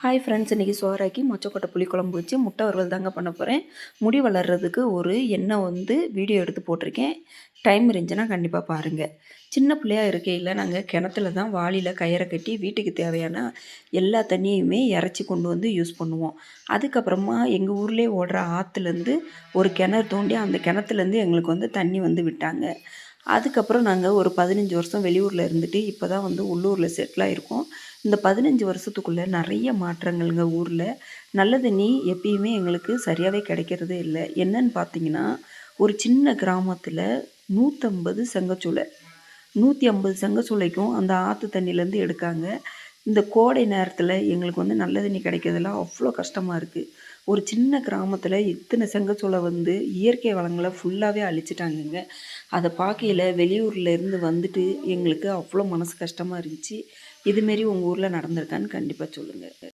Hi friends, இன்றைக்கி சோறாக்கி மொச்சக்கொட்டை புளிக்குழம்பு வச்சு முட்டை வறுவல் தாங்க பண்ண போகிறேன். முடி வளர்கிறதுக்கு ஒரு எண்ணெய் வீடியோ எடுத்து போட்டிருக்கேன். டைம் இருந்துச்சுன்னா கண்டிப்பாக பாருங்கள். சின்ன பிள்ளையாக இருக்கையில் நாங்கள் கிணத்துல தான் வாளியில் கயிறை கட்டி வீட்டுக்கு தேவையான எல்லா தண்ணியுமே இறச்சி கொண்டு வந்து யூஸ் பண்ணுவோம். அதுக்கப்புறமா எங்கள் ஊர்லேயே ஓடுற ஆற்றுலேருந்து ஒரு கிணறு தோண்டி அந்த கிணத்துலேருந்து எங்களுக்கு தண்ணி விட்டாங்க. அதுக்கப்புறம் நாங்கள் ஒரு 15 வருஷம் வெளியூரில் இருந்துட்டு இப்போ தான் உள்ளூரில் செட்டில் ஆகிருக்கோம். இந்த 15 வருஷத்துக்குள்ளே நிறைய மாற்றங்கள்ங்க ஊரில். நல்ல தண்ணி எப்பயுமே எங்களுக்கு சரியாகவே கிடைக்கிறதே இல்லை. என்னன்னு பார்த்தீங்கன்னா, ஒரு சின்ன கிராமத்தில் 150 செங்கச்சூளை 150 செங்கச்சூளைக்கும் அந்த ஆற்று தண்ணியிலேருந்து எடுக்காங்க. இந்த கோடை நேரத்தில் எங்களுக்கு நல்ல தண்ணி கிடைக்கிறதுலாம் அவ்வளோ கஷ்டமாக இருக்குது. ஒரு சின்ன கிராமத்தில் இத்தனை செங்கச்சூளை இயற்கை வளங்களை ஃபுல்லாகவே அழிச்சிட்டாங்கங்க. அதை பார்க்கையில் வெளியூரில் இருந்து வந்துட்டு எங்களுக்கு அவ்வளோ மனசு கஷ்டமாக இருந்துச்சு. இதுமாரி உங்கள் ஊரில் நடந்திருக்கான்னு கண்டிப்பாக சொல்லுங்கள்.